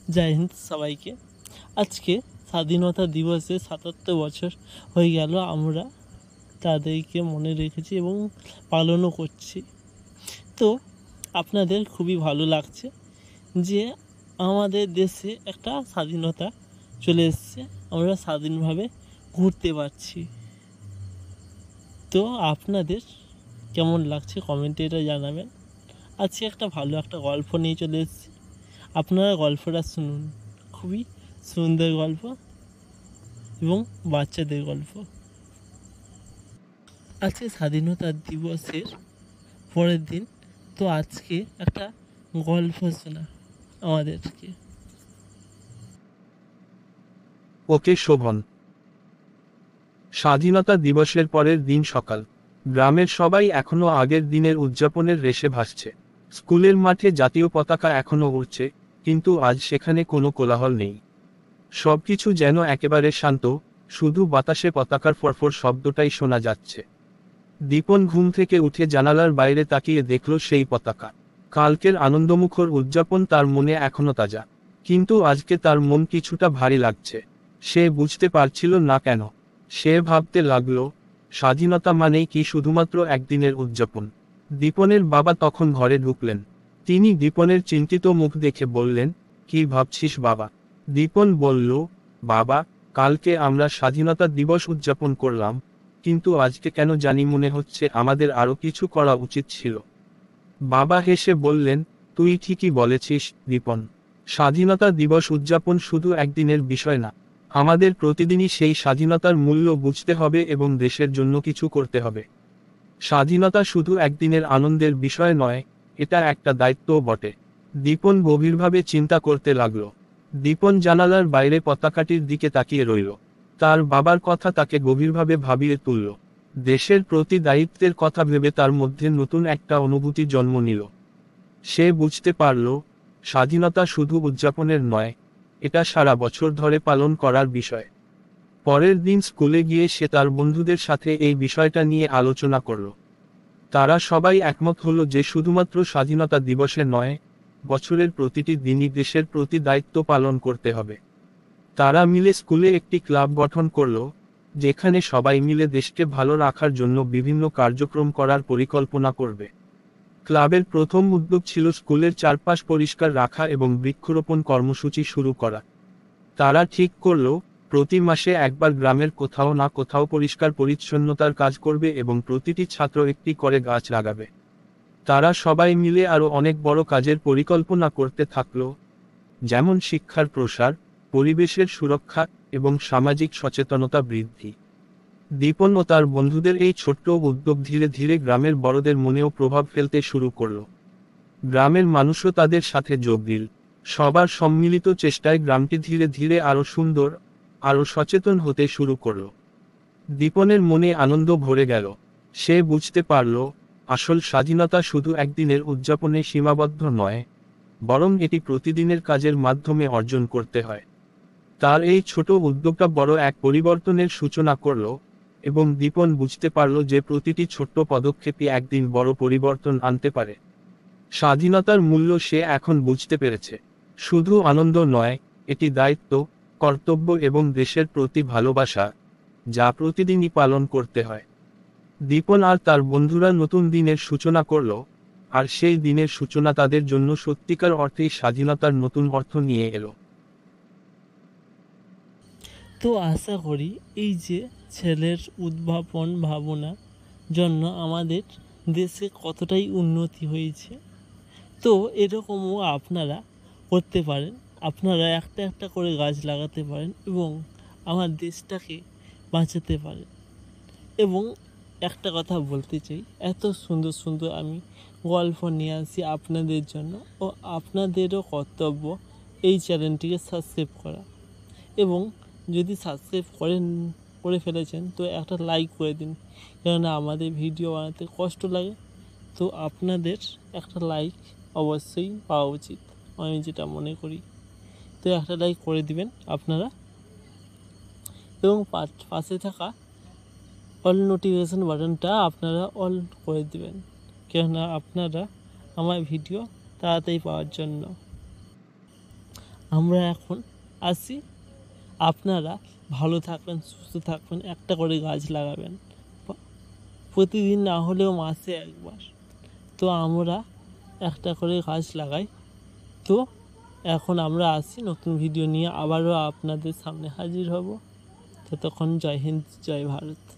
জয় হিন্দ সবাইকে। আজকে স্বাধীনতা দিবসে ৭৭ বছর হয়ে গেল, আমরা তাদেরকে মনে রেখেছি এবং পালনও করছি। তো আপনাদের খুবই ভালো লাগছে যে আমাদের দেশে একটা স্বাধীনতা চলে এসছে, আমরা স্বাধীনভাবে ঘুরতে পারছি। তো আপনাদের কেমন লাগছে কমেন্টে এটা জানাবেন। আজকে একটা ভালো একটা গল্প নিয়ে চলে এসেছি, আপনারা গল্পটা শুনুন। খুবই সুন্দর গল্প এবং বাচ্চাদের গল্প। আজকে স্বাধীনতা দিবসের পরের দিন, তো আজকে একটা গল্প শোনা আমাদেরকে। ওকে শোভন। স্বাধীনতা দিবসের পরের দিন সকাল। গ্রামের সবাই এখনো আগের দিনের উদযাপনের রেশে ভাসছে। স্কুলের মাঠে জাতীয় পতাকা এখনো উড়ছে, কিন্তু আজ সেখানে কোনো কোলাহল নেই। সবকিছু যেন একেবারে শান্ত, শুধু বাতাসে পতাকার ফরফর শব্দটাই শোনা যাচ্ছে। দীপন ঘুম থেকে উঠে জানালার বাইরে তাকিয়ে দেখল সেই পতাকা। কালকের আনন্দমুখর উদযাপন তার মনে এখনো তাজা, কিন্তু আজকে তার মন কিছুটা ভারী লাগছে। সে বুঝতে পারছিল না কেন। সে ভাবতে লাগলো, স্বাধীনতা মানেই কি শুধুমাত্র একদিনের উদযাপন? দীপনের বাবা তখন ঘরে ঢুকলেন। তিনি দীপনের চিন্তিত মুখ দেখে বললেন, কি ভাবছিস বাবা? দীপন বলল, বাবা, কালকে আমরা স্বাধীনতা দিবস উদযাপন করলাম, কিন্তু আজকে কেন জানি মনে হচ্ছে আমাদের আরো কিছু করা উচিত ছিল। বাবা হেসে বললেন, তুই ঠিকই বলেছিস দীপন। স্বাধীনতা দিবস উদযাপন শুধু একদিনের বিষয় না। আমাদের প্রতিদিনই সেই স্বাধীনতার মূল্য বুঝতে হবে এবং দেশের জন্য কিছু করতে হবে। স্বাধীনতা শুধু একদিনের আনন্দের বিষয় নয়, এটা একটা দায়িত্বও বটে। দীপন গভীরভাবে চিন্তা করতে লাগল। দীপন জানালার বাইরে পতাকাটির দিকে তাকিয়ে রইল। তার বাবার কথা তাকে গভীরভাবে ভাবিয়ে তুলল। দেশের প্রতি দায়িত্বের কথা ভেবে তার মধ্যে নতুন একটা অনুভূতি জন্ম নিল। সে বুঝতে পারল, স্বাধীনতা শুধু উদযাপনের নয়, এটা সারা বছর ধরে পালন করার বিষয়। পরের দিন স্কুলে গিয়ে সে তার বন্ধুদের সাথে এই বিষয়টা নিয়ে আলোচনা করল। তারা সবাই একমত হলো যে শুধুমাত্র স্বাধীনতা দিবসে নয়, বছরের প্রতিটি দিনই দেশের প্রতি দায়িত্ব পালন করতে হবে। তারা মিলে স্কুলে একটি ক্লাব গঠন করলো, যেখানে সবাই মিলে দেশকে ভালো রাখার জন্য বিভিন্ন কার্যক্রম করার পরিকল্পনা করবে। ক্লাবের প্রথম উদ্যোগ ছিল স্কুলের চারপাশ পরিষ্কার রাখা এবং বৃক্ষরোপণ কর্মসূচি শুরু করা। তারা ঠিক করলো, প্রতি মাসে একবার গ্রামের কোথাও না কোথাও পরিষ্কার পরিচ্ছন্নতার কাজ করবে এবং প্রতিটি ছাত্র একটি করে গাছ লাগাবে। তারা সবাই মিলে আরও অনেক বড় কাজের পরিকল্পনা করতে থাকলো, যেমন শিক্ষার প্রসার, পরিবেশের সুরক্ষা এবং সামাজিক সচেতনতা বৃদ্ধি। দীপন ও তার বন্ধুদের এই ছোট্ট উদ্যোগ ধীরে ধীরে গ্রামের বড়দের মনেও প্রভাব ফেলতে শুরু করল। গ্রামের মানুষও তাদের সাথে যোগ দিল। সবার সম্মিলিত চেষ্টায় গ্রামটি ধীরে ধীরে আরও সুন্দর, আরও সচেতন হতে শুরু করল। দীপনের মনে আনন্দ ভরে গেল। সে বুঝতে পারল, আসল স্বাধীনতা শুধু একদিনের উদযাপনে সীমাবদ্ধ নয়, বরং এটি প্রতিদিনের কাজের মাধ্যমে অর্জন করতে হয়। তার এই ছোট উদ্যোগটা বড় এক পরিবর্তনের সূচনা করল, এবং দীপন বুঝতে পারল যে প্রতিটি ছোট্ট পদক্ষেপই একদিন বড় পরিবর্তন আনতে পারে। স্বাধীনতার মূল্য সে এখন বুঝতে পেরেছে। শুধু আনন্দ নয়, এটি দায়িত্ব, কর্তব্য এবং দেশের প্রতি ভালোবাসা, যা প্রতিদিনই পালন করতে হয়। দীপন আর তার বন্ধুরা নতুন দিনের সূচনা করল, আর সেই দিনের সূচনা তাদের জন্য সত্যিকার অর্থেই স্বাধীনতার নতুন অর্থ নিয়ে এলো। তো আশা করি এই যে ছেলের উদ্ভাবন ভাবনা জন্য আমাদের দেশে কতটাই উন্নতি হয়েছে। তো এরকমও আপনারা করতে পারেন, আপনারা একটা একটা করে গাছ লাগাতে পারেন এবং আমার দেশটাকে বাঁচাতে পারেন। এবং একটা কথা বলতে চাই, এত সুন্দর সুন্দর আমি গল্প নিয়ে আসি আপনাদের জন্য, ও আপনাদেরও কর্তব্য এই চ্যানেলটিকে সাবস্ক্রাইব করা। এবং যদি সাবস্ক্রাইব করে ফেলেছেন তো একটা লাইক করে দিন, কেননা আমাদের ভিডিও বানাতে কষ্ট লাগে। তো আপনাদের একটা লাইক অবশ্যই পাওয়া উচিত, আমি যেটা মনে করি। তো একটা লাইক করে দিবেন আপনারা, এবং পাশে থাকা অল নোটিফিকেশান বাটনটা আপনারা অল করে দিবেন, কেননা আপনারা আমার ভিডিও তাড়াতাড়ি পাওয়ার জন্য। আমরা এখন আসি। আপনারা ভালো থাকবেন, সুস্থ থাকবেন, একটা করে গাছ লাগাবেন প্রতিদিন, না হলেও মাসে একবার। তো আমরা একটা করে গাছ লাগাই। তো এখন আমরা আসি, নতুন ভিডিও নিয়ে আবারও আপনাদের সামনে হাজির হব। ততক্ষণ জয় হিন্দ, জয় ভারত।